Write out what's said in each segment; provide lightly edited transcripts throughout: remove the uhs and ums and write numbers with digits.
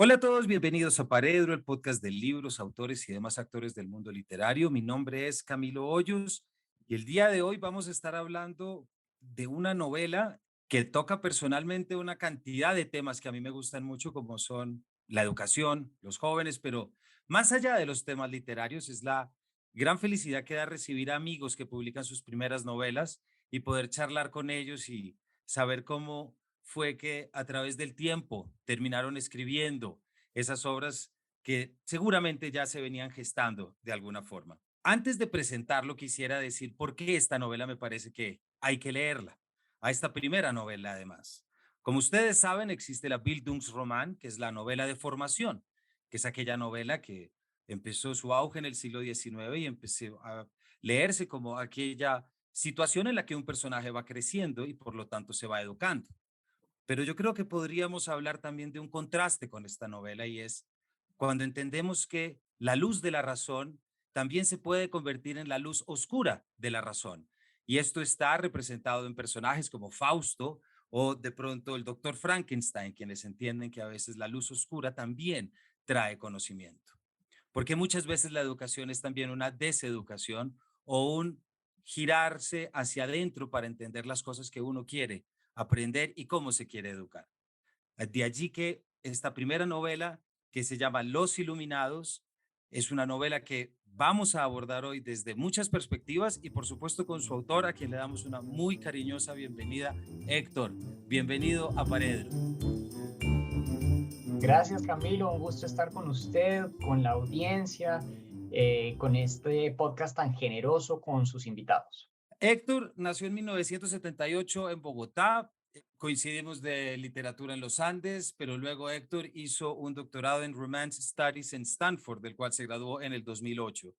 Hola a todos, bienvenidos a Paredro, el podcast de libros, autores y demás actores del mundo literario. Mi nombre es Camilo Hoyos y el día de hoy vamos a estar hablando de una novela que toca personalmente una cantidad de temas que a mí me gustan mucho, como son la educación, los jóvenes, pero más allá de los temas literarios, es la gran felicidad que da recibir amigos que publican sus primeras novelas y poder charlar con ellos y saber cómo fue que a través del tiempo terminaron escribiendo esas obras que seguramente ya se venían gestando de alguna forma. Antes de presentarlo, quisiera decir por qué esta novela me parece que hay que leerla. A esta primera novela, además. Como ustedes saben, existe la Bildungsroman, que es la novela de formación, que es aquella novela que empezó su auge en el siglo XIX y empezó a leerse como aquella situación en la que un personaje va creciendo y por lo tanto se va educando. Pero yo creo que podríamos hablar también de un contraste con esta novela y es cuando entendemos que la luz de la razón también se puede convertir en la luz oscura de la razón. Y esto está representado en personajes como Fausto o de pronto el doctor Frankenstein, quienes entienden que a veces la luz oscura también trae conocimiento. Porque muchas veces la educación es también una deseducación o un girarse hacia adentro para entender las cosas que uno quiere aprender y cómo se quiere educar. De allí que esta primera novela, que se llama Los Iluminados, es una novela que vamos a abordar hoy desde muchas perspectivas y por supuesto con su autor, a quien le damos una muy cariñosa bienvenida, Héctor. Bienvenido a Paredro. Gracias, Camilo. Un gusto estar con usted, con la audiencia, con este podcast tan generoso con sus invitados. Héctor nació en 1978 en Bogotá. Coincidimos de literatura en los Andes, pero luego Héctor hizo un doctorado en Romance Studies en Stanford, del cual se graduó en el 2008.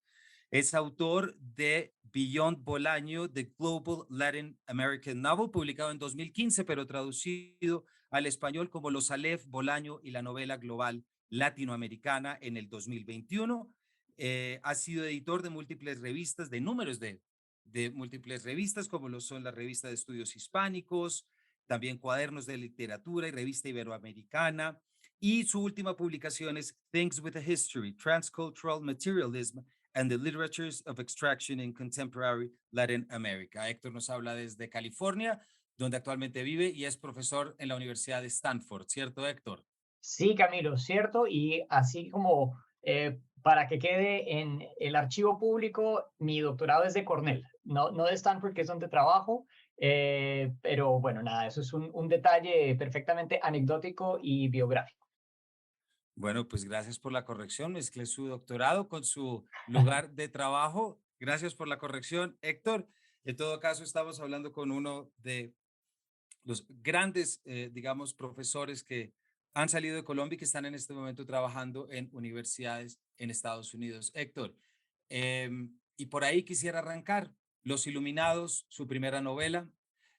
Es autor de Beyond Bolaño, The Global Latin American Novel, publicado en 2015, pero traducido al español como Los Aleph, Bolaño y la novela global latinoamericana en el 2021. Ha sido editor de múltiples revistas, de números de múltiples revistas, como lo son la Revista de Estudios Hispánicos, también Cuadernos de Literatura y Revista Iberoamericana. Y su última publicación es Things with a History, Transcultural Materialism and the Literatures of Extraction in Contemporary Latin America. Héctor nos habla desde California, donde actualmente vive y es profesor en la Universidad de Stanford, ¿cierto, Héctor? Sí, Camilo, cierto. Y así como para que quede en el archivo público, mi doctorado es de Cornell, no de Stanford, que es donde trabajo. Pero bueno, nada, eso es un detalle perfectamente anecdótico y biográfico. Bueno, pues gracias por la corrección. Mezclé su doctorado con su lugar de trabajo. Gracias por la corrección, Héctor. En todo caso, estamos hablando con uno de los grandes, digamos, profesores que han salido de Colombia y que están en este momento trabajando en universidades en Estados Unidos. Héctor, y por ahí quisiera arrancar. Los Iluminados, su primera novela,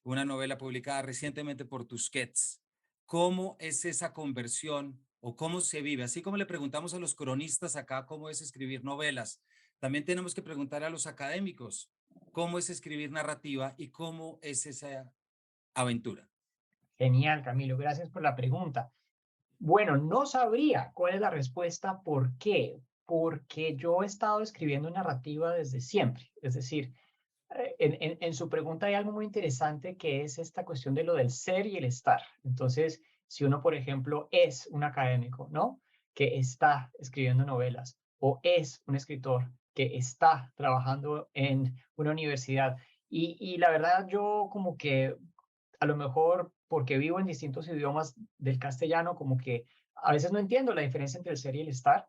una novela publicada recientemente por Tusquets. ¿Cómo es esa conversión o cómo se vive? Así como le preguntamos a los cronistas acá cómo es escribir novelas, también tenemos que preguntar a los académicos cómo es escribir narrativa y cómo es esa aventura. Genial, Camilo, gracias por la pregunta. Bueno, no sabría cuál es la respuesta. ¿Por qué? Porque yo he estado escribiendo narrativa desde siempre. Es decir, en su pregunta hay algo muy interesante que es esta cuestión de lo del ser y el estar. Entonces, si uno, por ejemplo, es un académico, ¿no? Que está escribiendo novelas o es un escritor que está trabajando en una universidad. Y la verdad, yo como que a lo mejor porque vivo en distintos idiomas del castellano, como que a veces no entiendo la diferencia entre el ser y el estar.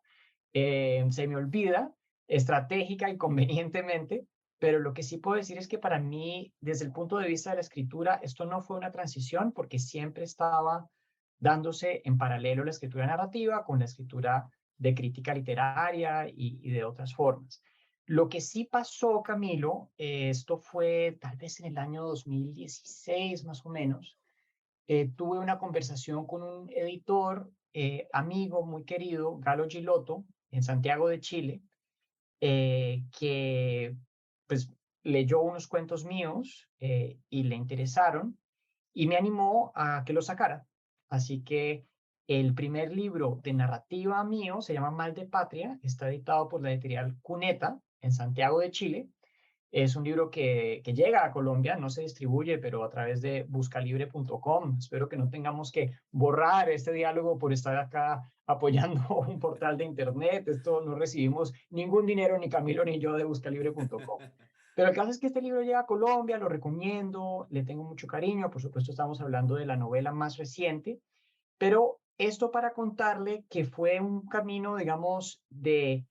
Se me olvida estratégica y convenientemente, pero lo que sí puedo decir es que para mí, desde el punto de vista de la escritura, esto no fue una transición porque siempre estaba dándose en paralelo la escritura narrativa con la escritura de crítica literaria y de otras formas. Lo que sí pasó, Camilo, esto fue tal vez en el año 2016 más o menos. Tuve una conversación con un editor, amigo muy querido, Galo Gilotto, en Santiago de Chile, que pues leyó unos cuentos míos y le interesaron y me animó a que los sacara. Así que El primer libro de narrativa mío se llama Mal de Patria, está editado por la editorial Cuneta en Santiago de Chile. Es un libro que llega a Colombia, no se distribuye, pero a través de buscalibre.com. Espero que no tengamos que borrar este diálogo por estar acá apoyando un portal de internet. Esto no recibimos ningún dinero, ni Camilo ni yo, de buscalibre.com. Pero el caso es que este libro llega a Colombia, lo recomiendo, le tengo mucho cariño. Por supuesto, estamos hablando de la novela más reciente, pero esto para contarle que fue un camino, digamos, de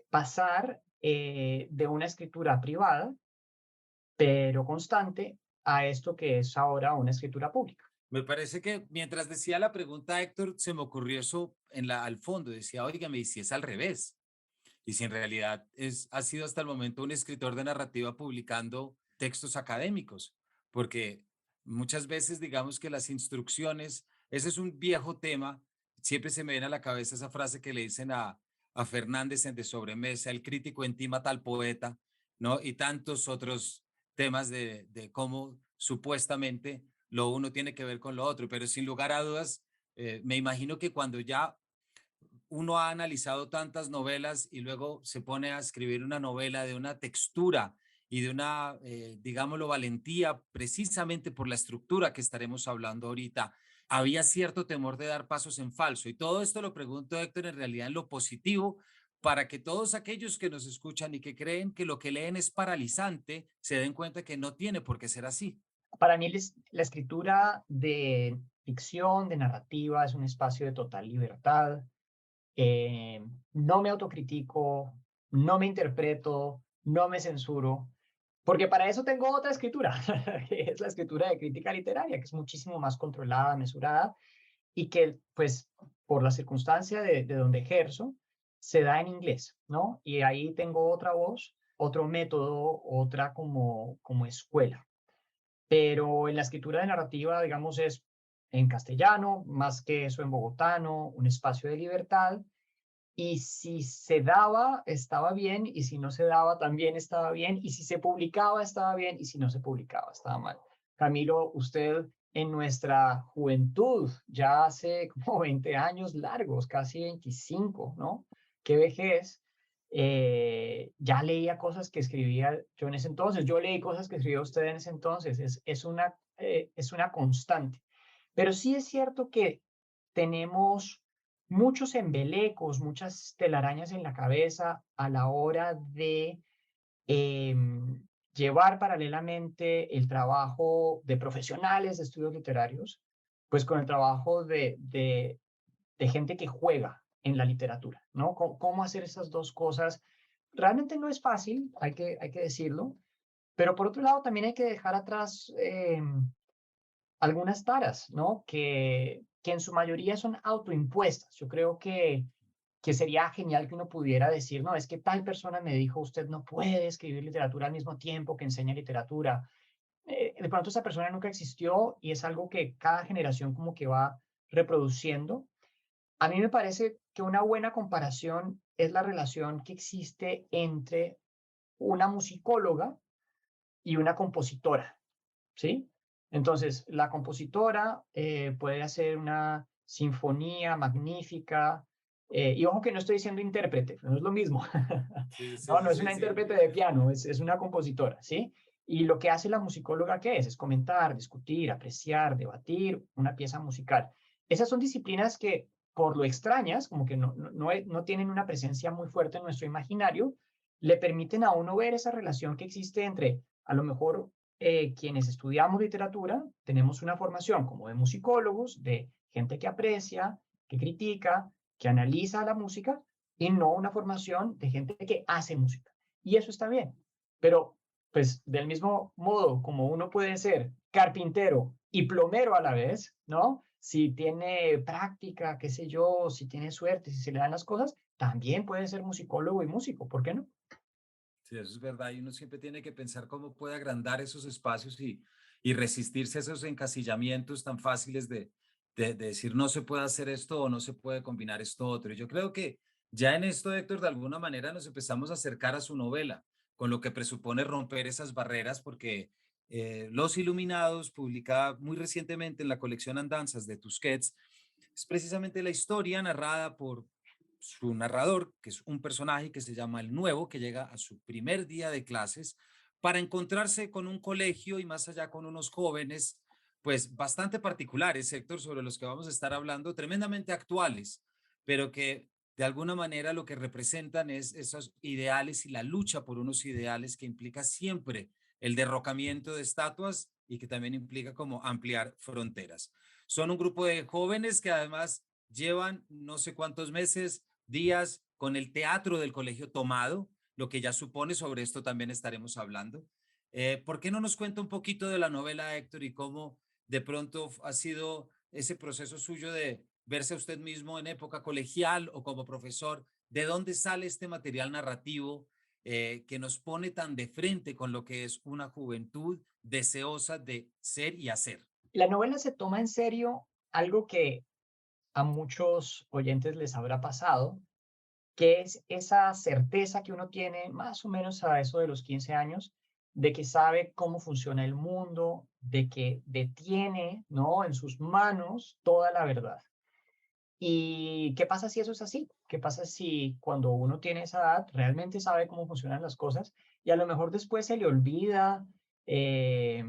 pasar de una escritura privada, pero constante, a esto que es ahora una escritura pública. Me parece que mientras decía la pregunta, Héctor, se me ocurrió eso al fondo. Decía, óigame, ¿y si es al revés? Y si en realidad ha sido hasta el momento un escritor de narrativa publicando textos académicos, porque muchas veces digamos que las instrucciones, ese es un viejo tema, siempre se me viene a la cabeza esa frase que le dicen a Fernández en De Sobremesa, el crítico intima tal poeta, ¿no? Y tantos otros temas de cómo supuestamente lo uno tiene que ver con lo otro, pero sin lugar a dudas, me imagino que cuando ya uno ha analizado tantas novelas y luego se pone a escribir una novela de una textura y de una, digámoslo, valentía, precisamente por la estructura que estaremos hablando ahorita, había cierto temor de dar pasos en falso. Y todo esto lo pregunto, Héctor, en realidad en lo positivo, para que todos aquellos que nos escuchan y que creen que lo que leen es paralizante, se den cuenta que no tiene por qué ser así. Para mí la escritura de ficción, de narrativa, es un espacio de total libertad. Eh, no me autocritico, no me interpreto, no me censuro, porque para eso tengo otra escritura, que es la escritura de crítica literaria, que es muchísimo más controlada, mesurada, y que, pues, por la circunstancia de donde ejerzo, se da en inglés, ¿no? Y ahí tengo otra voz, otro método, otra como escuela. Pero en la escritura de narrativa, digamos, es en castellano, más que eso en bogotano, un espacio de libertad. Y si se daba, estaba bien, y si no se daba, también estaba bien, y si se publicaba, estaba bien, y si no se publicaba, estaba mal. Camilo, usted en nuestra juventud, ya hace como 20 años largos, casi 25, ¿no? Qué vejez. Ya leía cosas que escribía yo en ese entonces, yo leí cosas que escribió usted en ese entonces, es una constante. Pero sí es cierto que tenemos muchos embelecos, muchas telarañas en la cabeza a la hora de llevar paralelamente el trabajo de profesionales de estudios literarios, pues con el trabajo de gente que juega en la literatura, ¿no? ¿Cómo hacer esas dos cosas? Realmente no es fácil, hay que decirlo, pero por otro lado también hay que dejar atrás algunas taras, ¿no? Que en su mayoría son autoimpuestas. Yo creo que sería genial que uno pudiera decir, no, es que tal persona me dijo, usted no puede escribir literatura al mismo tiempo que enseña literatura. De pronto esa persona nunca existió y es algo que cada generación como que va reproduciendo. A mí me parece que una buena comparación es la relación que existe entre una musicóloga y una compositora, ¿sí? Entonces, la compositora puede hacer una sinfonía magnífica, y ojo que no estoy diciendo intérprete, no es lo mismo. Sí, sí, No, sí, no es sí, una sí. intérprete de piano, es una compositora, ¿sí? Y lo que hace la musicóloga, ¿qué es? Es comentar, discutir, apreciar, debatir una pieza musical. Esas son disciplinas que, por lo extrañas, como que no tienen una presencia muy fuerte en nuestro imaginario, le permiten a uno ver esa relación que existe entre, a lo mejor, quienes estudiamos literatura, tenemos una formación como de musicólogos, de gente que aprecia, que critica, que analiza la música, y no una formación de gente que hace música. Y eso está bien. Pero, pues, del mismo modo como uno puede ser carpintero y plomero a la vez, ¿no? Si tiene práctica, qué sé yo, si tiene suerte, si se le dan las cosas, también puede ser musicólogo y músico, ¿por qué no? Sí, eso es verdad. Y uno siempre tiene que pensar cómo puede agrandar esos espacios y resistirse a esos encasillamientos tan fáciles de decir no se puede hacer esto o no se puede combinar esto otro. Y yo creo que ya en esto, Héctor, de alguna manera nos empezamos a acercar a su novela, con lo que presupone romper esas barreras, porque Los Iluminados, publicada muy recientemente en la colección Andanzas de Tusquets, Es precisamente la historia narrada por su narrador, que es un personaje que se llama El Nuevo, que llega a su primer día de clases para encontrarse con un colegio y más allá con unos jóvenes, pues bastante particulares, Héctor, sobre los que vamos a estar hablando, tremendamente actuales, pero que de alguna manera lo que representan es esos ideales y la lucha por unos ideales que implica siempre el derrocamiento de estatuas y que también implica como ampliar fronteras. Son un grupo de jóvenes que además llevan no sé cuántos meses, días con el teatro del colegio tomado, lo que ya supone, sobre esto también estaremos hablando. ¿Por qué no nos cuenta un poquito de la novela, Héctor, y cómo de pronto ha sido ese proceso suyo de verse a usted mismo en época colegial o como profesor? ¿De dónde sale este material narrativo que nos pone tan de frente con lo que es una juventud deseosa de ser y hacer? La novela se toma en serio algo que a muchos oyentes les habrá pasado, que es esa certeza que uno tiene más o menos a eso de los 15 años, de que sabe cómo funciona el mundo, de que detiene, ¿no?, en sus manos toda la verdad. ¿Y qué pasa si eso es así? ¿Qué pasa si cuando uno tiene esa edad realmente sabe cómo funcionan las cosas y a lo mejor después se le olvida, eh,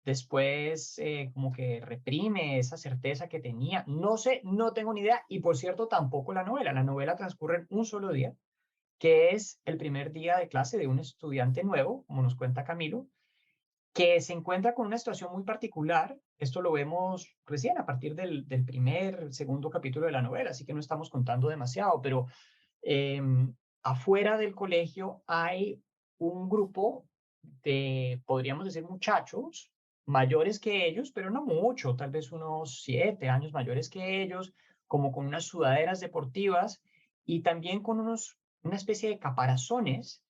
después como que reprime esa certeza que tenía? No sé, no tengo ni idea. Y por cierto, tampoco la novela. La novela transcurre en un solo día, que es el primer día de clase de un estudiante nuevo, como nos cuenta Camilo, que se encuentra con una situación muy particular. Esto lo vemos recién a partir del primer, segundo capítulo de la novela, así que no estamos contando demasiado, pero afuera del colegio hay un grupo de, podríamos decir, muchachos mayores que ellos, pero no mucho, tal vez unos 7 años mayores que ellos, como con unas sudaderas deportivas y también con una especie de caparazones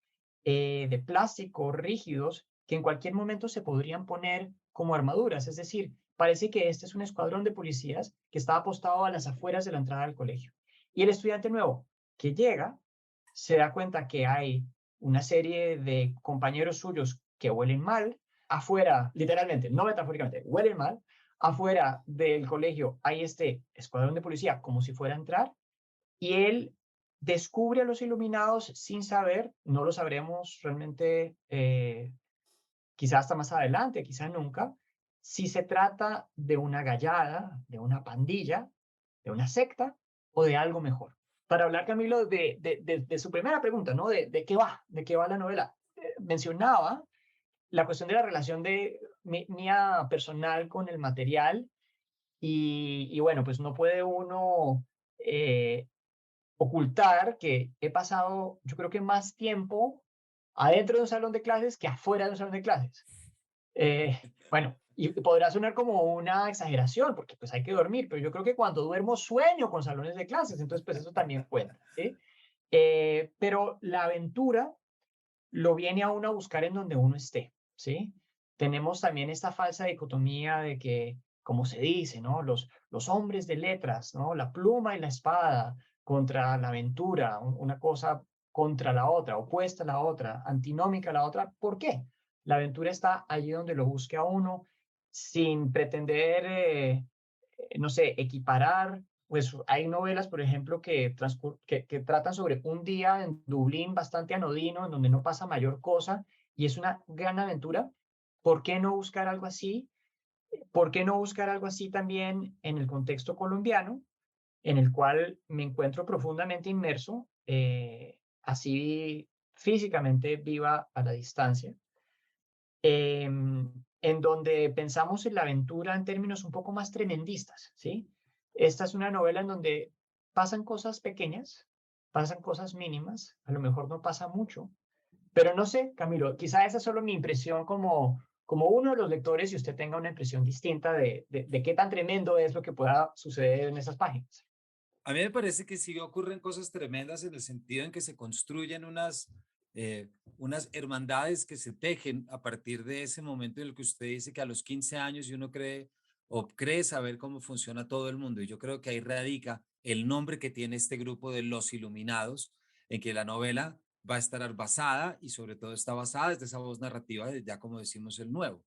de plástico rígidos que en cualquier momento se podrían poner como armaduras. Es decir, parece que este es un escuadrón de policías que está apostado a las afueras de la entrada del colegio. Y el estudiante nuevo que llega se da cuenta que hay una serie de compañeros suyos que huelen mal. Afuera, literalmente, no metafóricamente, huelen mal. Afuera del colegio hay este escuadrón de policía como si fuera a entrar y él descubre a los iluminados sin saber, no lo sabremos realmente, quizás hasta más adelante, quizás nunca, si se trata de una gallada, de una pandilla, de una secta o de algo mejor. Para hablar, Camilo, de su primera pregunta, ¿no? ¿De qué va la novela? Mencionaba la cuestión de la relación de mía personal con el material y bueno, pues no puede uno ocultar que he pasado, yo creo que más tiempo adentro de un salón de clases que afuera de un salón de clases. Bueno, y podrá sonar como una exageración, porque pues hay que dormir, pero yo creo que cuando duermo sueño con salones de clases, entonces pues eso también cuenta, ¿sí? Pero la aventura lo viene a uno a buscar en donde uno esté, ¿sí? Tenemos también esta falsa dicotomía de que, como se dice, ¿no? Los hombres de letras, ¿no? La pluma y la espada contra la aventura, una cosa contra la otra, opuesta a la otra, antinómica a la otra. ¿Por qué? La aventura está allí donde lo busque a uno, sin pretender, no sé, equiparar. Pues hay novelas, por ejemplo, que tratan sobre un día en Dublín bastante anodino, en donde no pasa mayor cosa y es una gran aventura. ¿Por qué no buscar algo así? ¿Por qué no buscar algo así también en el contexto colombiano, en el cual me encuentro profundamente inmerso, así físicamente viva a la distancia? En donde pensamos en la aventura en términos un poco más tremendistas, ¿sí? Esta es una novela en donde pasan cosas pequeñas, pasan cosas mínimas, a lo mejor no pasa mucho, pero no sé, Camilo, quizá esa es solo mi impresión como uno de los lectores y usted tenga una impresión distinta de qué tan tremendo es lo que pueda suceder en esas páginas. A mí me parece que sí ocurren cosas tremendas en el sentido en que se construyen unas hermandades que se tejen a partir de ese momento en el que usted dice que a los 15 años y uno cree o cree saber cómo funciona todo el mundo. Y yo creo que ahí radica el nombre que tiene este grupo de Los Iluminados, en que la novela va a estar basada y sobre todo está basada desde esa voz narrativa de ya como decimos el nuevo.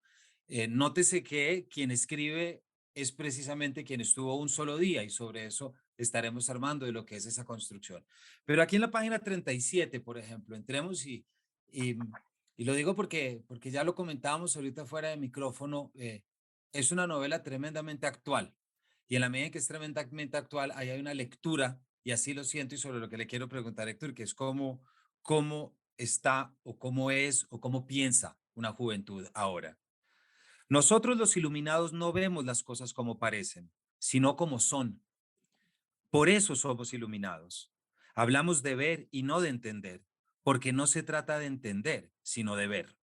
Nótese que quien escribe es precisamente quien estuvo un solo día y sobre eso estaremos armando de lo que es esa construcción. Pero aquí en la página 37, por ejemplo, entremos y, y lo digo porque ya lo comentábamos ahorita fuera de micrófono, es una novela tremendamente actual. Y en la medida en que es tremendamente actual, ahí hay una lectura, y así lo siento, y sobre lo que le quiero preguntar, Héctor, que es cómo está o cómo es o cómo piensa una juventud ahora. Nosotros los iluminados no vemos las cosas como parecen, sino como son. Por eso somos iluminados. Hablamos de ver y no de entender, porque no se trata de entender, sino de ver.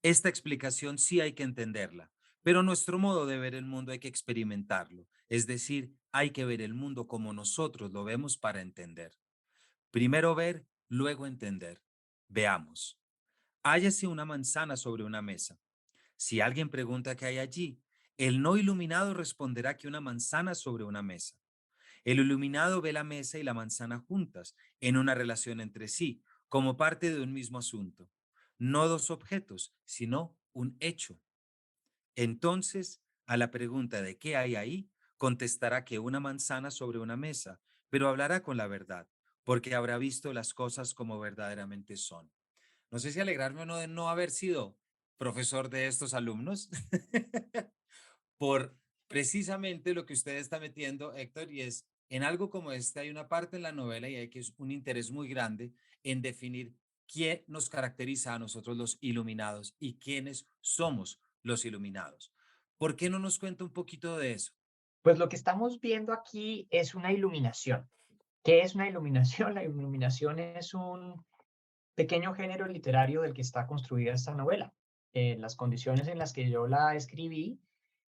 Esta explicación sí hay que entenderla, pero nuestro modo de ver el mundo hay que experimentarlo, es decir, hay que ver el mundo como nosotros lo vemos para entender. Primero ver, luego entender. Veamos. Hállase una manzana sobre una mesa. Si alguien pregunta qué hay allí, el no iluminado responderá que una manzana sobre una mesa. El iluminado ve la mesa y la manzana juntas, en una relación entre sí, como parte de un mismo asunto. No dos objetos, sino un hecho. Entonces, a la pregunta de qué hay ahí, contestará que una manzana sobre una mesa, pero hablará con la verdad, porque habrá visto las cosas como verdaderamente son. No sé si alegrarme o no de no haber sido profesor de estos alumnos, por precisamente lo que usted está metiendo, Héctor, y es en algo como este hay una parte en la novela y hay que es un interés muy grande en definir quién nos caracteriza a nosotros los iluminados y quiénes somos los iluminados. ¿Por qué no nos cuenta un poquito de eso? Pues lo que estamos viendo aquí es una iluminación. ¿Qué es una iluminación? La iluminación es un pequeño género literario del que está construida esta novela. Las condiciones en las que yo la escribí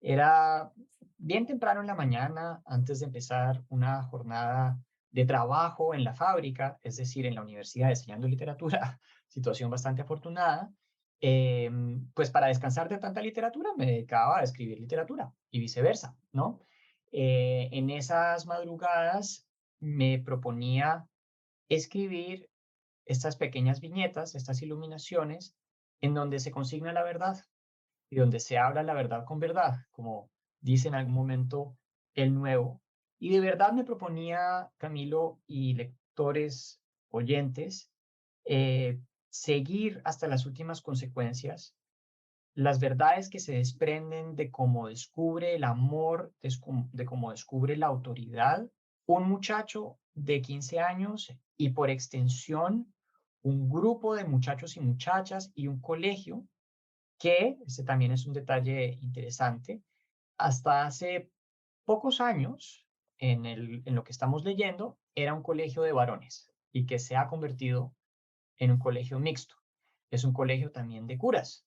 era bien temprano en la mañana, antes de empezar una jornada de trabajo en la fábrica, es decir, en la universidad enseñando literatura, situación bastante afortunada. Pues para descansar de tanta literatura me dedicaba a escribir literatura y viceversa, ¿no? En esas madrugadas me proponía escribir estas pequeñas viñetas, estas iluminaciones, en donde se consigna la verdad y donde se habla la verdad con verdad, como dice en algún momento el nuevo. Y de verdad me proponía, Camilo y lectores, oyentes, seguir hasta las últimas consecuencias las verdades que se desprenden de cómo descubre el amor, de cómo descubre la autoridad, un muchacho de 15 años y por extensión un grupo de muchachos y muchachas y un colegio que, este también es un detalle interesante, hasta hace pocos años, en lo que estamos leyendo, era un colegio de varones y que se ha convertido en un colegio mixto. Es un colegio también de curas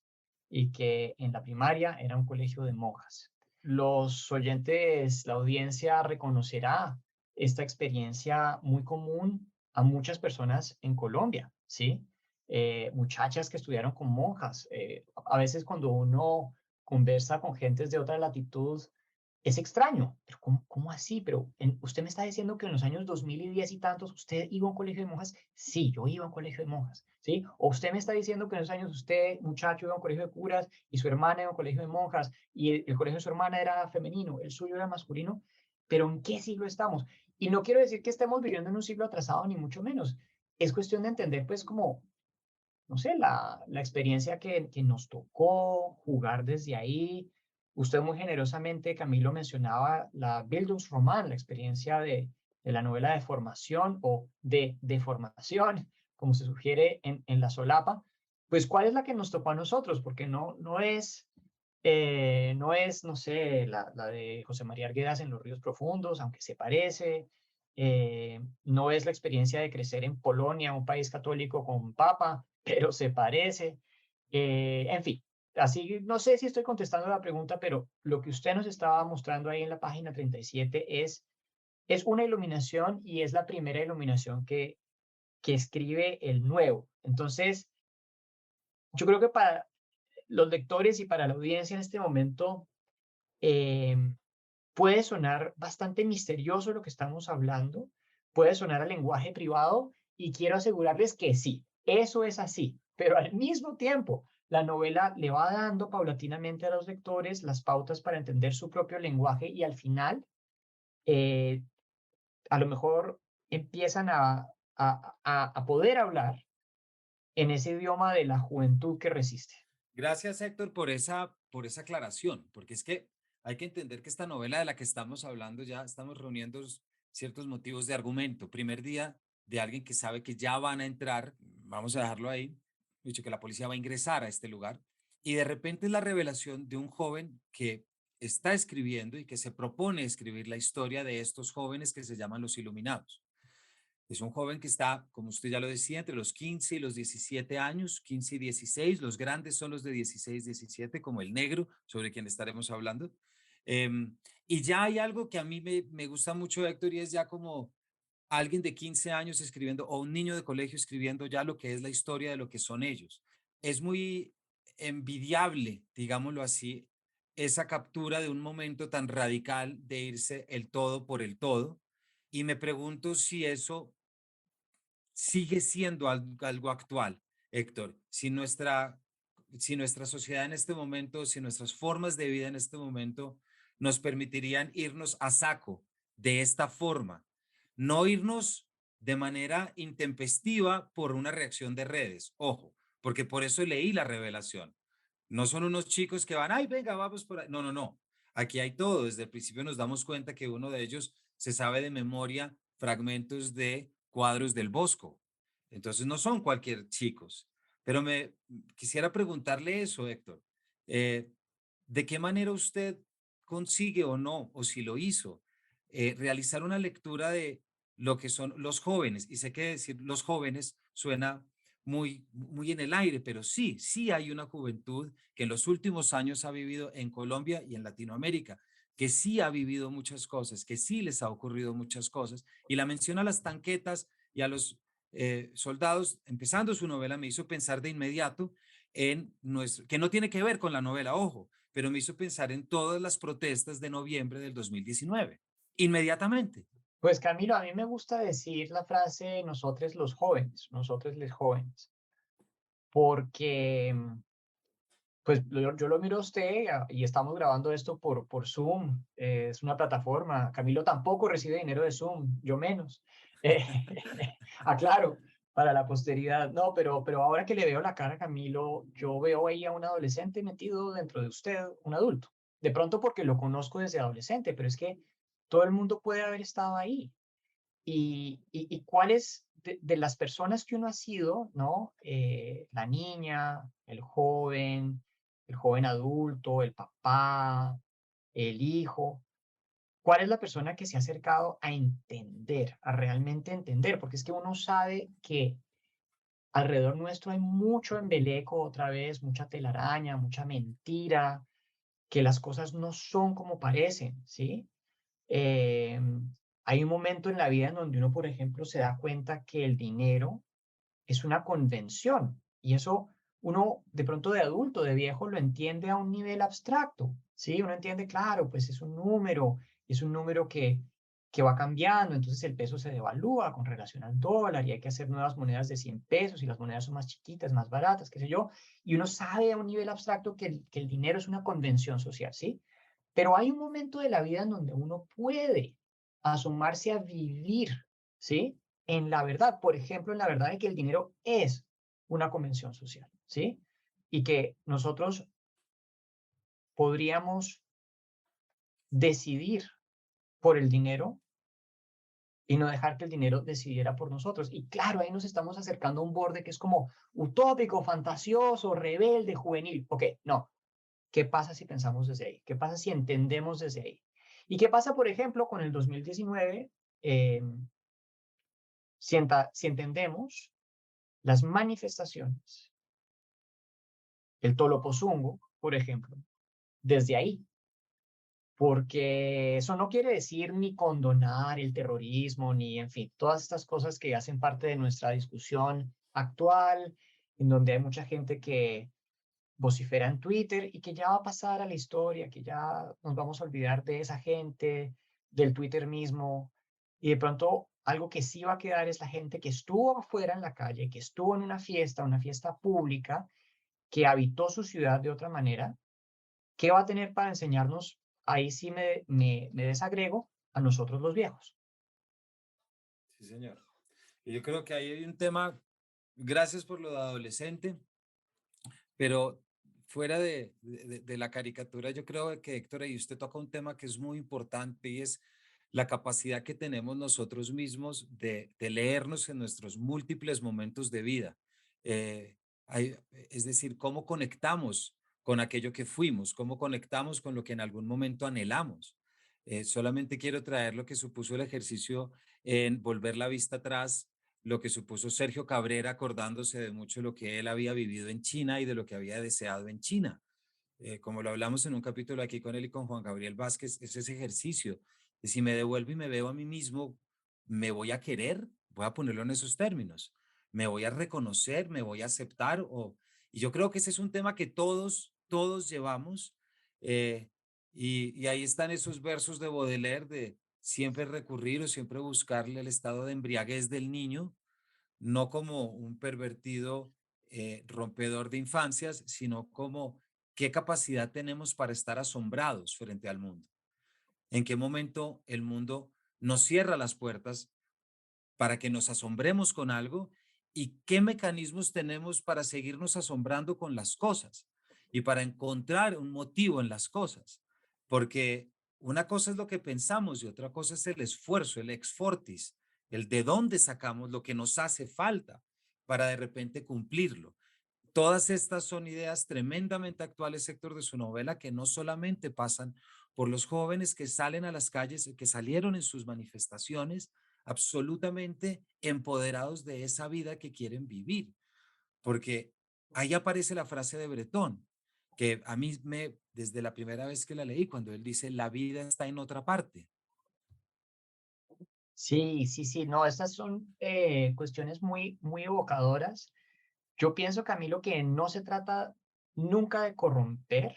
y que en la primaria era un colegio de monjas. Los oyentes, la audiencia reconocerá esta experiencia muy común a muchas personas en Colombia, ¿sí? Muchachas que estudiaron con monjas. A veces cuando uno conversa con gentes de otra latitud, es extraño, pero ¿cómo así? Pero usted me está diciendo que en los años 2010 y tantos usted iba a un colegio de monjas. Sí, yo iba a un colegio de monjas, ¿sí? O usted me está diciendo que en esos años usted, muchacho, iba a un colegio de curas y su hermana iba a un colegio de monjas y el colegio de su hermana era femenino, el suyo era masculino, pero ¿en qué siglo estamos? Y no quiero decir que estemos viviendo en un siglo atrasado, ni mucho menos. Es cuestión de entender, pues, como no sé, la experiencia que nos tocó jugar desde ahí. Usted muy generosamente, Camilo, mencionaba la Bildungsroman, la experiencia de la novela de formación o de formación, como se sugiere en la solapa. Pues, ¿cuál es la que nos tocó a nosotros? Porque no es, no sé, la de José María Arguedas en Los Ríos Profundos, aunque se parece. No es la experiencia de crecer en Polonia, un país católico con papa, pero se parece. En fin, así no sé si estoy contestando la pregunta, pero lo que usted nos estaba mostrando ahí en la página 37 es una iluminación y es la primera iluminación que escribe el nuevo. Entonces, yo creo que para los lectores y para la audiencia en este momento, eh, puede sonar bastante misterioso lo que estamos hablando, puede sonar a lenguaje privado y quiero asegurarles que sí, eso es así, pero al mismo tiempo la novela le va dando paulatinamente a los lectores las pautas para entender su propio lenguaje y al final, eh, a lo mejor empiezan a poder hablar en ese idioma de la juventud que resiste. Gracias, Héctor, por esa aclaración, porque es que hay que entender que esta novela de la que estamos hablando ya estamos reuniendo ciertos motivos de argumento. Primer día de alguien que sabe que ya van a entrar, vamos a dejarlo ahí, dicho que la policía va a ingresar a este lugar, y de repente es la revelación de un joven que está escribiendo y que se propone escribir la historia de estos jóvenes que se llaman los Iluminados. Es un joven que está, como usted ya lo decía, entre los 15 y los 17 años, 15 y 16. Los grandes son los de 16, 17, como el negro, sobre quien estaremos hablando. Y ya hay algo que a mí me gusta mucho, Héctor, y es ya como alguien de 15 años escribiendo, o un niño de colegio escribiendo ya lo que es la historia de lo que son ellos. Es muy envidiable, digámoslo así, esa captura de un momento tan radical de irse el todo por el todo. Y me pregunto si eso sigue siendo algo actual, Héctor. Si nuestra sociedad en este momento, si nuestras formas de vida en este momento nos permitirían irnos a saco de esta forma, no irnos de manera intempestiva por una reacción de redes, ojo, porque por eso leí la revelación. No son unos chicos que van, ay, venga, vamos por ahí. No, no, no. Aquí hay todo. Desde el principio nos damos cuenta que uno de ellos se sabe de memoria fragmentos de cuadros del Bosco. Entonces no son cualquier chicos. Pero me quisiera preguntarle eso, Héctor. Eh, ¿De qué manera usted consigue o no, o si lo hizo, realizar una lectura de lo que son los jóvenes? Y sé que decir los jóvenes suena muy en el aire, pero sí, sí hay una juventud que en los últimos años ha vivido en Colombia y en Latinoamérica, que sí ha vivido muchas cosas, que sí les ha ocurrido muchas cosas. Y la mención a las tanquetas y a los soldados, empezando su novela, me hizo pensar de inmediato en nuestro, que no tiene que ver con la novela, ojo, pero me hizo pensar en todas las protestas de noviembre del 2019, inmediatamente. Pues Camilo, a mí me gusta decir la frase nosotros los jóvenes, porque pues yo lo miro a usted y estamos grabando esto por Zoom, es una plataforma. Camilo tampoco recibe dinero de Zoom, yo menos. Eh, aclaro, para la posteridad. No, pero ahora que le veo la cara a Camilo, yo veo ahí a un adolescente metido dentro de usted, un adulto. De pronto porque lo conozco desde adolescente, pero es que todo el mundo puede haber estado ahí. Y cuáles de las personas que uno ha sido, ¿no? La niña, el joven adulto, el papá, el hijo. ¿Cuál es la persona que se ha acercado a entender, a realmente entender? Porque es que uno sabe que alrededor nuestro hay mucho embeleco otra vez, mucha telaraña, mucha mentira, que las cosas no son como parecen, ¿sí? Hay un momento en la vida en donde uno, por ejemplo, se da cuenta que el dinero es una convención y eso uno de pronto de adulto, de viejo, lo entiende a un nivel abstracto, ¿sí? Uno entiende, claro, pues es un número que va cambiando, entonces el peso se devalúa con relación al dólar y hay que hacer nuevas monedas de 100 pesos y las monedas son más chiquitas, más baratas, qué sé yo, y uno sabe a un nivel abstracto que el dinero es una convención social, ¿sí? Pero hay un momento de la vida en donde uno puede asomarse a vivir, ¿sí? En la verdad, por ejemplo, en la verdad de que el dinero es una convención social, ¿sí? Y que nosotros podríamos decidir por el dinero y no dejar que el dinero decidiera por nosotros. Y claro, ahí nos estamos acercando a un borde que es como utópico, fantasioso, rebelde, juvenil. Ok, no. ¿Qué pasa si pensamos desde ahí? ¿Qué pasa si entendemos desde ahí? ¿Y qué pasa, por ejemplo, con el 2019? Eh, si entendemos las manifestaciones, el Tolopozungo, por ejemplo, desde ahí, porque eso no quiere decir ni condonar el terrorismo, ni, en fin, todas estas cosas que hacen parte de nuestra discusión actual, en donde hay mucha gente que vocifera en Twitter y que ya va a pasar a la historia, que ya nos vamos a olvidar de esa gente, del Twitter mismo, y de pronto algo que sí va a quedar es la gente que estuvo afuera en la calle, que estuvo en una fiesta pública, que habitó su ciudad de otra manera, ¿qué va a tener para enseñarnos? Ahí sí me desagrego a nosotros los viejos. Sí, señor. Y yo creo que ahí hay un tema, gracias por lo de adolescente, pero fuera de la caricatura, yo creo que Héctor, ahí usted toca un tema que es muy importante y es la capacidad que tenemos nosotros mismos de leernos en nuestros múltiples momentos de vida. Eh, es decir, cómo conectamos con aquello que fuimos, cómo conectamos con lo que en algún momento anhelamos. Solamente quiero traer lo que supuso el ejercicio en volver la vista atrás, lo que supuso Sergio Cabrera acordándose de mucho de lo que él había vivido en China y de lo que había deseado en China. Como lo hablamos en un capítulo aquí con él y con Juan Gabriel Vázquez, es ese ejercicio de si me devuelvo y me veo a mí mismo, me voy a querer, voy a ponerlo en esos términos, me voy a reconocer, me voy a aceptar, y yo creo que ese es un tema que todos llevamos, eh, y ahí están esos versos de Baudelaire de siempre recurrir o siempre buscarle el estado de embriaguez del niño, no como un pervertido rompedor de infancias, sino como qué capacidad tenemos para estar asombrados frente al mundo. En qué momento el mundo nos cierra las puertas para que nos asombremos con algo y qué mecanismos tenemos para seguirnos asombrando con las cosas y para encontrar un motivo en las cosas. Porque una cosa es lo que pensamos y otra cosa es el esfuerzo, el ex fortis, el de dónde sacamos lo que nos hace falta para de repente cumplirlo. Todas estas son ideas tremendamente actuales, sector de su novela, que no solamente pasan por los jóvenes que salen a las calles, que salieron en sus manifestaciones, absolutamente empoderados de esa vida que quieren vivir, porque ahí aparece la frase de Bretón, que a mí desde la primera vez que la leí, cuando él dice, la vida está en otra parte. Sí, sí, sí, no, estas son cuestiones muy evocadoras. Yo pienso, Camilo, que no se trata nunca de corromper.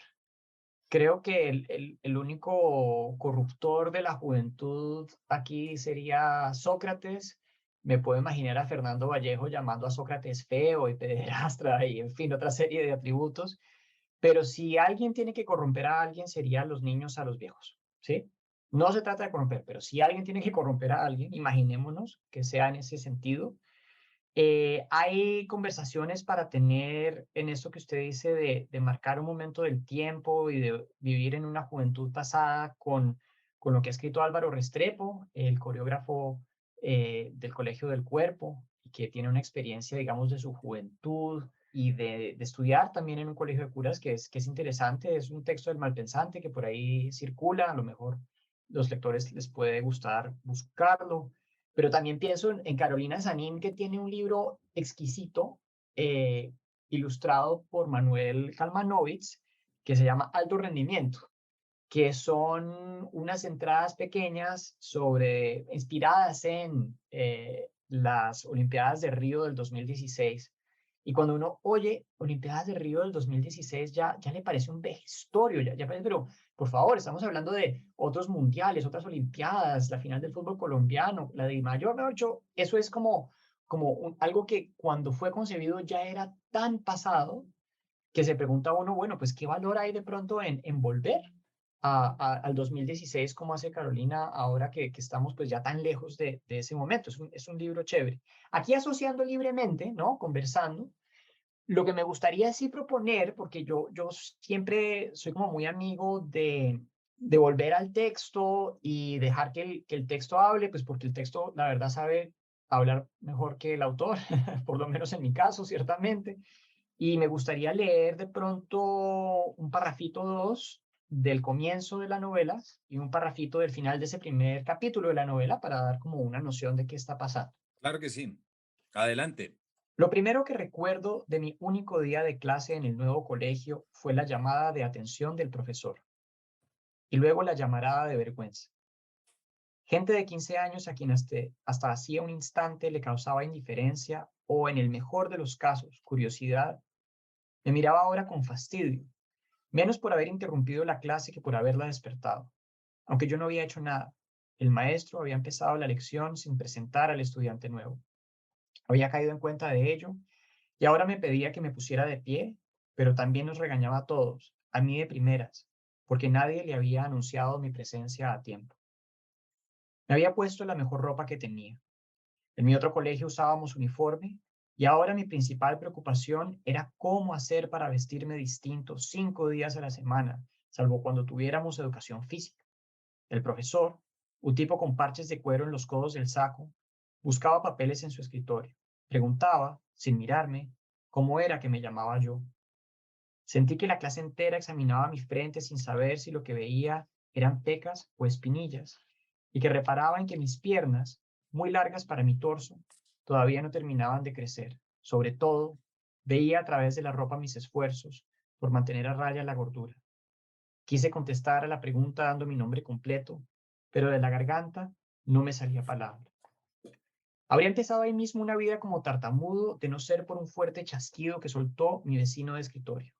Creo que el único corruptor de la juventud aquí sería Sócrates. Me puedo imaginar a Fernando Vallejo llamando a Sócrates feo y pederastra y, en fin, otra serie de atributos. Pero si alguien tiene que corromper a alguien, serían los niños a los viejos, ¿sí? No se trata de corromper, pero si alguien tiene que corromper a alguien, imaginémonos que sea en ese sentido. Hay conversaciones para tener en eso que usted dice de marcar un momento del tiempo y de vivir en una juventud pasada con lo que ha escrito Álvaro Restrepo, el coreógrafo del Colegio del Cuerpo, y que tiene una experiencia, digamos, de su juventud y de estudiar también en un colegio de curas, que es interesante. Es un texto del Malpensante que por ahí circula, a lo mejor los lectores les puede gustar buscarlo. Pero también pienso en Carolina Sanín, que tiene un libro exquisito, eh, ilustrado por Manuel Kalmanovitz, que se llama Alto Rendimiento, que son unas entradas pequeñas inspiradas en las Olimpiadas de Río del 2016. Y cuando uno oye Olimpiadas de Río del 2016, ya le parece un vejestorio, ya parece, pero por favor, estamos hablando de otros mundiales, otras Olimpiadas, la final del fútbol colombiano, la de Mayor, mejor dicho, eso es como algo que cuando fue concebido ya era tan pasado que se pregunta uno, bueno, pues qué valor hay de pronto en volver al 2016 como hace Carolina ahora que estamos pues ya tan lejos de ese momento. Es un libro chévere. Aquí asociando libremente, ¿no? Conversando. Lo que me gustaría sí proponer, porque yo siempre soy como muy amigo de volver al texto y dejar que el texto hable, pues porque el texto, la verdad, sabe hablar mejor que el autor, por lo menos en mi caso, ciertamente. Y me gustaría leer de pronto un parrafito o dos del comienzo de la novela y un parrafito del final de ese primer capítulo de la novela para dar como una noción de qué está pasando. Claro que sí. Adelante. Lo primero que recuerdo de mi único día de clase en el nuevo colegio fue la llamada de atención del profesor y luego la llamarada de vergüenza. Gente de 15 años a quien hasta hacía un instante le causaba indiferencia o, en el mejor de los casos, curiosidad, me miraba ahora con fastidio, menos por haber interrumpido la clase que por haberla despertado, aunque yo no había hecho nada. El maestro había empezado la lección sin presentar al estudiante nuevo. Había caído en cuenta de ello y ahora me pedía que me pusiera de pie, pero también nos regañaba a todos, a mí de primeras, porque nadie le había anunciado mi presencia a tiempo. Me había puesto la mejor ropa que tenía. En mi otro colegio usábamos uniforme y ahora mi principal preocupación era cómo hacer para vestirme distinto 5 días a la semana, salvo cuando tuviéramos educación física. El profesor, un tipo con parches de cuero en los codos del saco, buscaba papeles en su escritorio. Preguntaba, sin mirarme, cómo era que me llamaba yo. Sentí que la clase entera examinaba mi frente sin saber si lo que veía eran pecas o espinillas, y que reparaba en que mis piernas, muy largas para mi torso, todavía no terminaban de crecer. Sobre todo, veía a través de la ropa mis esfuerzos por mantener a raya la gordura. Quise contestar a la pregunta dando mi nombre completo, pero de la garganta no me salía palabra. Habría empezado ahí mismo una vida como tartamudo de no ser por un fuerte chasquido que soltó mi vecino de escritorio.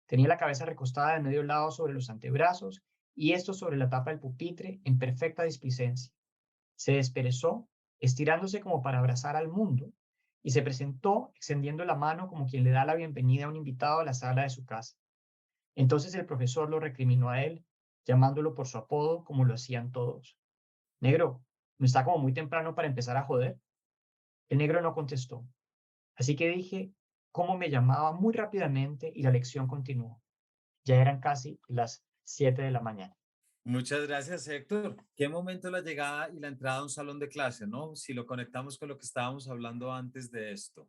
Tenía la cabeza recostada de medio lado sobre los antebrazos y esto sobre la tapa del pupitre en perfecta displicencia. Se desperezó, estirándose como para abrazar al mundo, y se presentó extendiendo la mano como quien le da la bienvenida a un invitado a la sala de su casa. Entonces el profesor lo recriminó a él, llamándolo por su apodo como lo hacían todos. Negro, ¿no está como muy temprano para empezar a joder? El negro no contestó, así que dije cómo me llamaba muy rápidamente y la lección continuó. Ya eran casi las 7 de la mañana. Muchas gracias, Héctor. Qué momento la llegada y la entrada a un salón de clase, ¿no? Si lo conectamos con lo que estábamos hablando antes de esto.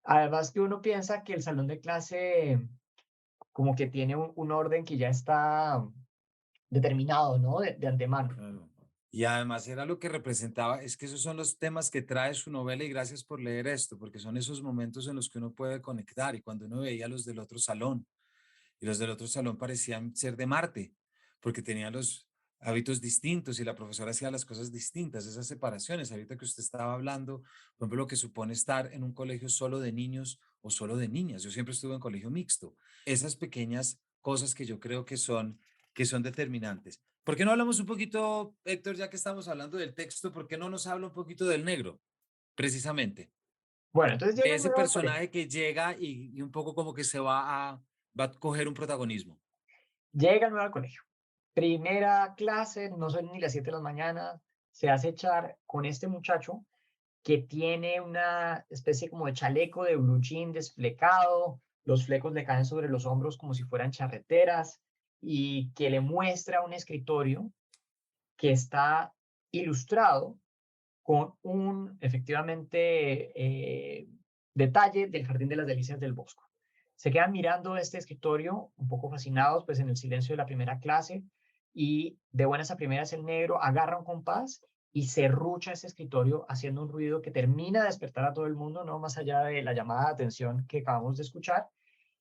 Además que uno piensa que el salón de clase como que tiene un orden que ya está determinado, ¿no? De antemano. Claro. Y además era lo que representaba, es que esos son los temas que trae su novela y gracias por leer esto, porque son esos momentos en los que uno puede conectar y cuando uno veía a los del otro salón y los del otro salón parecían ser de Marte, porque tenían los hábitos distintos y la profesora hacía las cosas distintas, esas separaciones, ahorita que usted estaba hablando, por ejemplo, lo que supone estar en un colegio solo de niños o solo de niñas, yo siempre estuve en colegio mixto, esas pequeñas cosas que yo creo que son determinantes. ¿Por qué no hablamos un poquito, Héctor, ya que estamos hablando del texto, por qué no nos habla un poquito del negro, precisamente? Bueno, entonces De llega el ese nuevo al colegio. personaje que llega y un poco como que va a coger un protagonismo. Llega el nuevo al colegio. Primera clase, no son ni las 7 de la mañana, se hace echar con este muchacho que tiene una especie como de chaleco de blue jean desplecado, los flecos le caen sobre los hombros como si fueran charreteras y que le muestra un escritorio que está ilustrado con un, efectivamente, detalle del Jardín de las Delicias del Bosco. Se quedan mirando este escritorio, un poco fascinados, pues en el silencio de la primera clase, y de buenas a primeras el negro agarra un compás y serrucha ese escritorio haciendo un ruido que termina de despertar a todo el mundo, no más allá de la llamada de atención que acabamos de escuchar.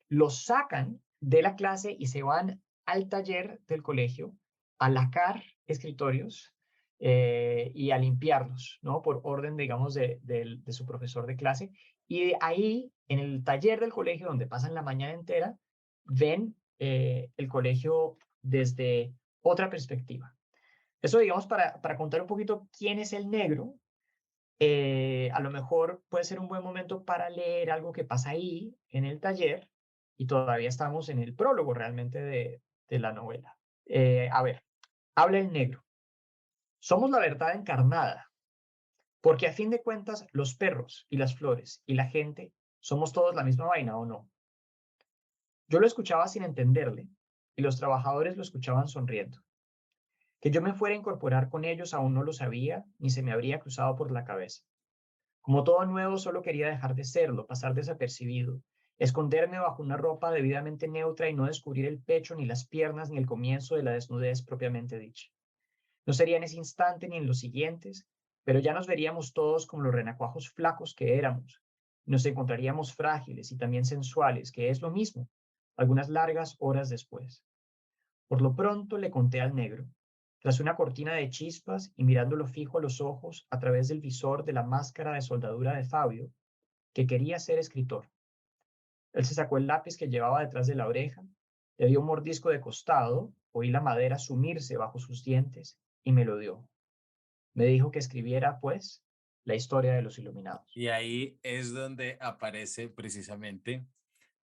Los sacan de la clase y se van al taller del colegio a lacar escritorios y a limpiarlos, ¿no? Por orden, digamos, de su profesor de clase. Y de ahí, en el taller del colegio, donde pasan la mañana entera, ven el colegio desde otra perspectiva. Eso, digamos, para contar un poquito quién es el negro, a lo mejor puede ser un buen momento para leer algo que pasa ahí en el taller y todavía estamos en el prólogo realmente de la novela. A ver, habla el negro. Somos la verdad encarnada, porque a fin de cuentas los perros y las flores y la gente somos todos la misma vaina, ¿o no? Yo lo escuchaba sin entenderle y los trabajadores lo escuchaban sonriendo. Que yo me fuera a incorporar con ellos aún no lo sabía ni se me habría cruzado por la cabeza. Como todo nuevo, solo quería dejar de serlo, pasar desapercibido, esconderme bajo una ropa debidamente neutra y no descubrir el pecho, ni las piernas, ni el comienzo de la desnudez propiamente dicha. No sería en ese instante ni en los siguientes, pero ya nos veríamos todos como los renacuajos flacos que éramos. Nos encontraríamos frágiles y también sensuales, que es lo mismo, algunas largas horas después. Por lo pronto le conté al negro, tras una cortina de chispas y mirándolo fijo a los ojos a través del visor de la máscara de soldadura de Fabio, que quería ser escritor. Él se sacó el lápiz que llevaba detrás de la oreja, le dio un mordisco de costado, oí la madera sumirse bajo sus dientes y me lo dio. Me dijo que escribiera, pues, la historia de los iluminados. Y ahí es donde aparece precisamente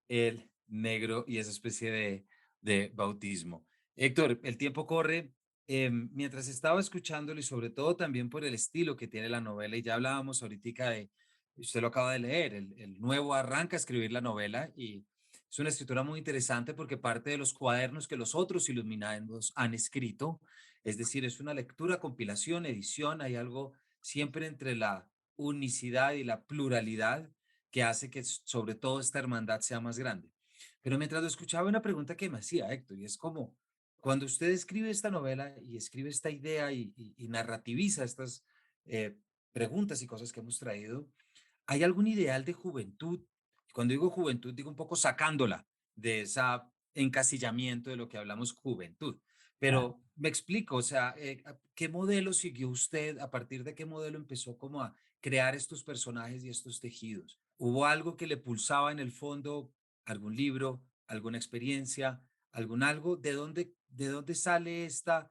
el negro y esa especie de bautismo. Héctor, el tiempo corre. Mientras estaba escuchándolo y sobre todo también por el estilo que tiene la novela, y ya hablábamos ahorita de, usted lo acaba de leer, el nuevo arranca a escribir la novela y es una escritura muy interesante porque parte de los cuadernos que los otros iluminados han escrito, es decir, es una lectura, compilación, edición, hay algo siempre entre la unicidad y la pluralidad que hace que sobre todo esta hermandad sea más grande. Pero mientras lo escuchaba, una pregunta que me hacía Héctor, y es como, cuando usted escribe esta novela y escribe esta idea y narrativiza estas eh, preguntas y cosas que hemos traído, ¿hay algún ideal de juventud? Cuando digo juventud, digo un poco sacándola de ese encasillamiento de lo que hablamos juventud. Claro. Pero me explico, o sea, ¿qué modelo siguió usted? ¿A partir de qué modelo empezó como a crear estos personajes y estos tejidos? ¿Hubo algo que le pulsaba en el fondo? ¿Algún libro? ¿Alguna experiencia? ¿Algún algo? De dónde sale esta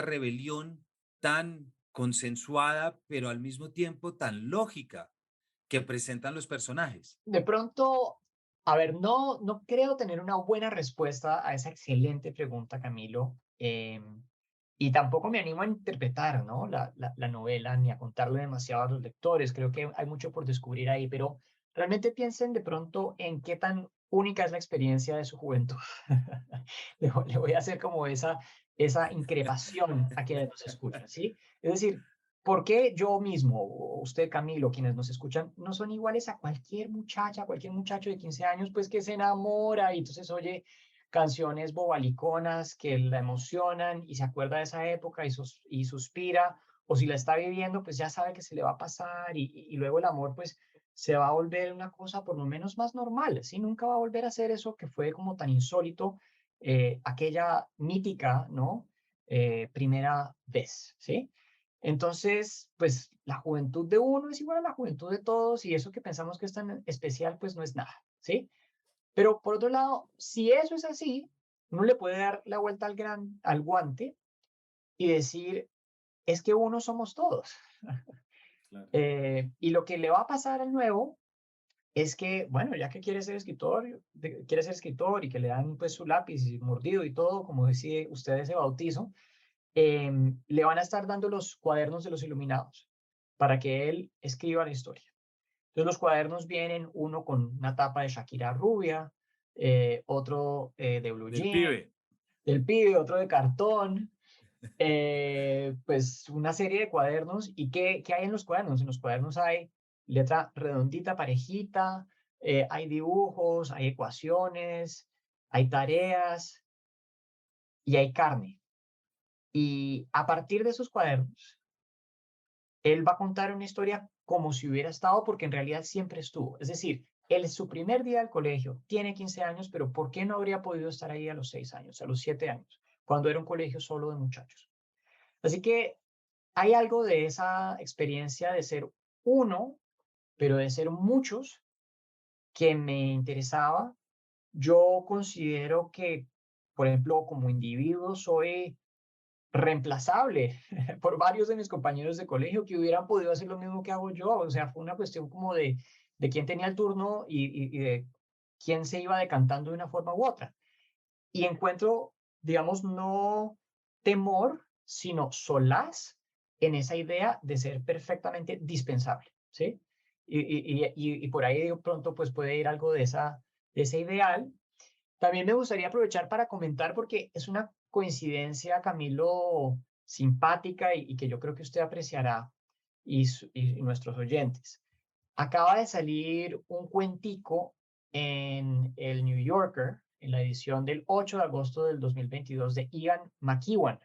rebelión tan consensuada, pero al mismo tiempo tan lógica que presentan los personajes? De pronto, a ver, no creo tener una buena respuesta a esa excelente pregunta, Camilo. Y tampoco me animo a interpretar, ¿no? La novela ni a contarle demasiado a los lectores. Creo que hay mucho por descubrir ahí, pero realmente piensen de pronto en qué tan única es la experiencia de su juventud. Le voy a hacer como esa increpación a quienes nos escuchan, ¿sí? Es decir, ¿por qué yo mismo, o usted, Camilo, quienes nos escuchan, no son iguales a cualquier muchacha, cualquier muchacho de 15 años, pues que se enamora y entonces oye canciones bobaliconas que la emocionan y se acuerda de esa época y suspira, o si la está viviendo, pues ya sabe que se le va a pasar y luego el amor, pues se va a volver una cosa por lo menos más normal, ¿sí? Nunca va a volver a ser eso que fue como tan insólito, aquella mítica, ¿no? Primera vez, ¿sí? Entonces, pues la juventud de uno es igual a la juventud de todos y eso que pensamos que es tan especial, pues no es nada, ¿sí? Pero por otro lado, si eso es así, uno le puede dar la vuelta al guante y decir, es que uno somos todos. Claro. Y lo que le va a pasar al nuevo es que, bueno, ya que quiere ser escritor y que le dan pues su lápiz y mordido y todo, como decía usted ese bautizo, le van a estar dando los cuadernos de los iluminados para que él escriba la historia. Entonces los cuadernos vienen uno con una tapa de Shakira rubia, otro de blue Del jean, pibe. del pibe, otro de cartón, pues una serie de cuadernos. ¿Y qué hay en los cuadernos? En los cuadernos hay letra redondita, parejita, hay dibujos, hay ecuaciones, hay tareas y hay carne. Y a partir de esos cuadernos, él va a contar una historia como si hubiera estado, porque en realidad siempre estuvo. Es decir, él es su primer día del colegio, tiene 15 años, pero ¿por qué no habría podido estar ahí a los 6 años, a los 7 años, cuando era un colegio solo de muchachos? Así que hay algo de esa experiencia de ser uno, pero de ser muchos, que me interesaba. Yo considero que, por ejemplo, como individuo soy reemplazable por varios de mis compañeros de colegio que hubieran podido hacer lo mismo que hago yo. O sea, fue una cuestión como de quién tenía el turno y de quién se iba decantando de una forma u otra. Y encuentro, digamos, no temor, sino solaz en esa idea de ser perfectamente dispensable, ¿sí? Y por ahí de pronto pues puede ir algo de ese ideal. También me gustaría aprovechar para comentar, porque es una coincidencia, Camilo, simpática y que yo creo que usted apreciará y nuestros oyentes. Acaba de salir un cuentico en el New Yorker, en la edición del 8 de agosto del 2022 de Ian McEwan.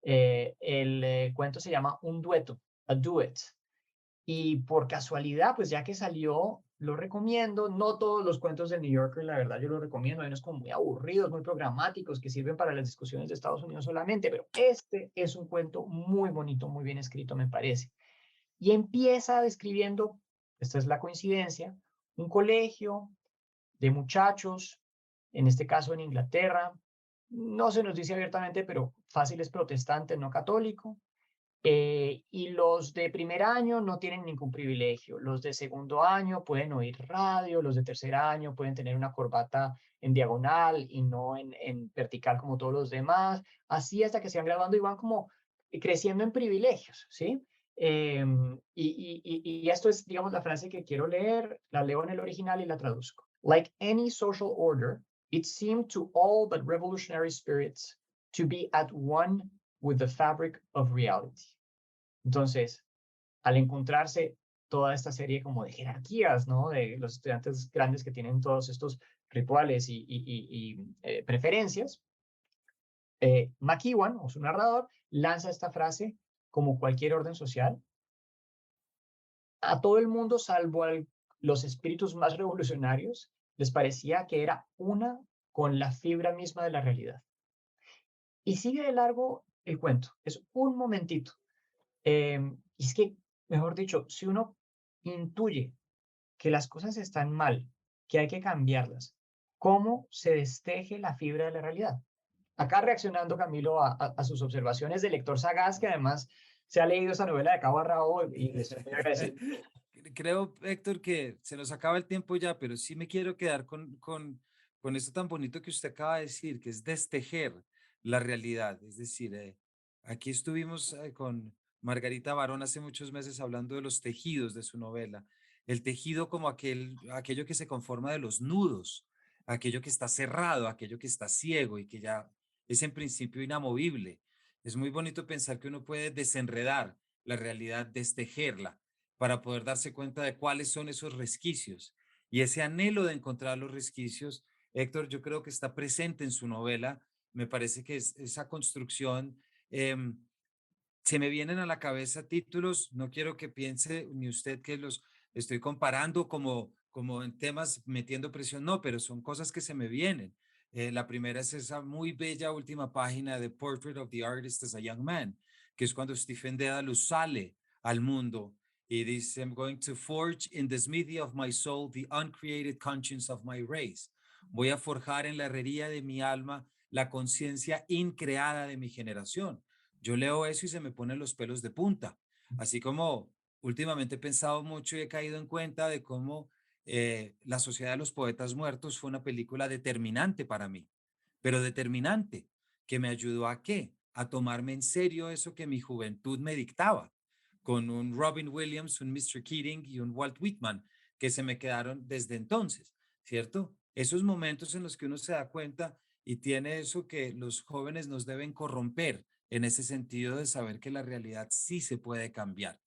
El cuento se llama Un dueto, a duet. Y por casualidad, pues ya que salió, lo recomiendo. No todos los cuentos del New Yorker, la verdad, yo lo recomiendo. Hay unos como muy aburridos, muy programáticos, que sirven para las discusiones de Estados Unidos solamente, pero este es un cuento muy bonito, muy bien escrito, me parece. Y empieza describiendo, esta es la coincidencia, un colegio de muchachos, en este caso en Inglaterra. No se nos dice abiertamente, pero fácil es protestante, no católico. Y los de primer año no tienen ningún privilegio. Los de segundo año pueden oír radio, los de tercer año pueden tener una corbata en diagonal y no en vertical como todos los demás. Así hasta que se van graduando y van como creciendo en privilegios, ¿sí? Y esto es, digamos, la frase que quiero leer, la leo en el original y la traduzco. Like any social order, it seemed to all but revolutionary spirits to be at one with the fabric of reality. Entonces, al encontrarse toda esta serie como de jerarquías, ¿no? De los estudiantes grandes que tienen todos estos rituales y preferencias, McEwan, o su narrador, lanza esta frase como cualquier orden social a todo el mundo, salvo a los espíritus más revolucionarios, les parecía que era una con la fibra misma de la realidad. Y sigue de largo el cuento, es un momentito. Y es que, mejor dicho, si uno intuye que las cosas están mal, que hay que cambiarlas, ¿cómo se desteje la fibra de la realidad? Acá reaccionando, Camilo, a sus observaciones de lector sagaz, que además se ha leído esa novela de cabo a rabo y les estoy muy agradecido. Creo, Héctor, que se nos acaba el tiempo ya, pero sí me quiero quedar con esto tan bonito que usted acaba de decir, que es destejer la realidad. Es decir, aquí estuvimos con Margarita Barón hace muchos meses hablando de los tejidos de su novela. El tejido como aquello que se conforma de los nudos, aquello que está cerrado, aquello que está ciego y que ya es en principio inamovible. Es muy bonito pensar que uno puede desenredar la realidad, destejerla para poder darse cuenta de cuáles son esos resquicios. Y ese anhelo de encontrar los resquicios, Héctor, yo creo que está presente en su novela. Me parece que esa construcción, eh, se me vienen a la cabeza títulos, no quiero que piense ni usted que los estoy comparando como en temas metiendo presión, no, pero son cosas que se me vienen. La primera es esa muy bella última página de Portrait of the Artist as a Young Man, que es cuando Stephen Dedalus sale al mundo y dice, I'm going to forge in the smithy of my soul the uncreated conscience of my race. Voy a forjar en la herrería de mi alma la conciencia increada de mi generación. Yo leo eso y se me ponen los pelos de punta, así como últimamente he pensado mucho y he caído en cuenta de cómo La Sociedad de los Poetas Muertos fue una película determinante para mí, pero determinante, que me ayudó a qué? A tomarme en serio eso que mi juventud me dictaba, con un Robin Williams, un Mr. Keating y un Walt Whitman, que se me quedaron desde entonces, ¿cierto? Esos momentos en los que uno se da cuenta y tiene eso que los jóvenes nos deben corromper, en ese sentido de saber que la realidad sí se puede cambiar,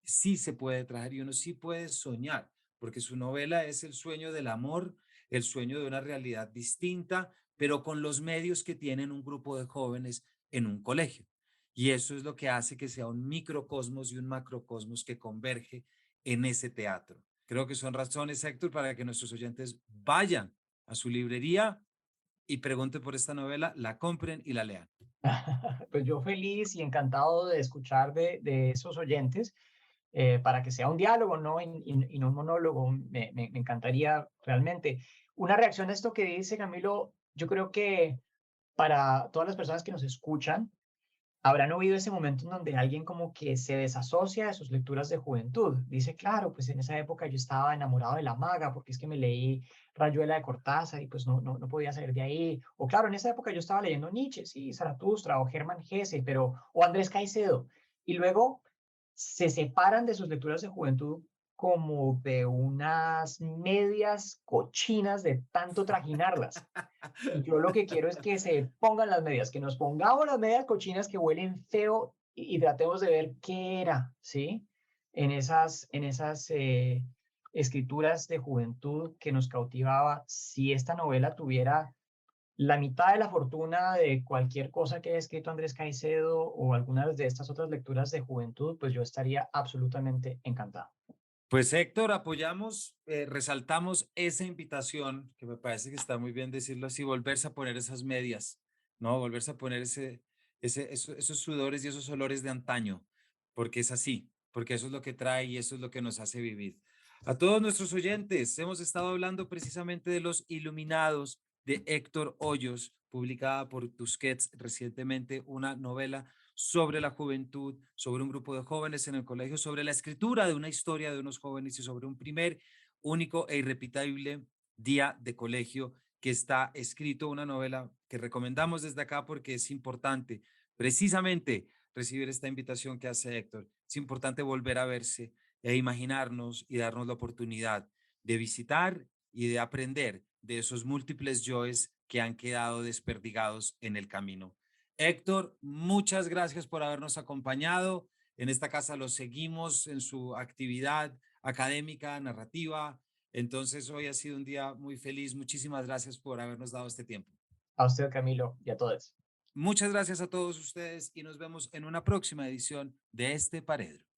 sí se puede traer y uno sí puede soñar, porque su novela es el sueño del amor, el sueño de una realidad distinta, pero con los medios que tienen un grupo de jóvenes en un colegio. Y eso es lo que hace que sea un microcosmos y un macrocosmos que converge en ese teatro. Creo que son razones, Héctor, para que nuestros oyentes vayan a su librería y pregunten por esta novela, la compren y la lean. Pues yo feliz y encantado de escuchar de esos oyentes para que sea un diálogo, ¿no? Y no un monólogo. Me encantaría realmente. Una reacción a esto que dice Camilo, yo creo que para todas las personas que nos escuchan, habrán oído ese momento en donde alguien como que se desasocia de sus lecturas de juventud. Dice, claro, pues en esa época yo estaba enamorado de la maga porque es que me leí Rayuela de Cortázar y pues no podía salir de ahí. O claro, en esa época yo estaba leyendo Nietzsche, sí, Zaratustra o Hermann Hesse, pero, o Andrés Caicedo. Y luego se separan de sus lecturas de juventud como de unas medias cochinas de tanto trajinarlas. Y yo lo que quiero es que se pongan las medias, que nos pongamos las medias cochinas que huelen feo y tratemos de ver qué era, ¿sí? En esas escrituras de juventud que nos cautivaba. Si esta novela tuviera la mitad de la fortuna de cualquier cosa que haya escrito Andrés Caicedo o algunas de estas otras lecturas de juventud, pues yo estaría absolutamente encantado. Pues Héctor, apoyamos, resaltamos esa invitación, que me parece que está muy bien decirlo así, volverse a poner esas medias, ¿no? Volverse a poner esos sudores y esos olores de antaño, porque es así, porque eso es lo que trae y eso es lo que nos hace vivir. A todos nuestros oyentes, hemos estado hablando precisamente de Los Iluminados de Héctor Hoyos, publicada por Tusquets recientemente, una novela sobre la juventud, sobre un grupo de jóvenes en el colegio, sobre la escritura de una historia de unos jóvenes y sobre un primer, único e irrepetible día de colegio que está escrito, una novela que recomendamos desde acá porque es importante precisamente recibir esta invitación que hace Héctor. Es importante volver a verse e imaginarnos y darnos la oportunidad de visitar y de aprender de esos múltiples yoes que han quedado desperdigados en el camino. Héctor, muchas gracias por habernos acompañado. En esta casa lo seguimos en su actividad académica, narrativa. Entonces, hoy ha sido un día muy feliz. Muchísimas gracias por habernos dado este tiempo. A usted, Camilo, y a todos. Muchas gracias a todos ustedes y nos vemos en una próxima edición de este Paredro.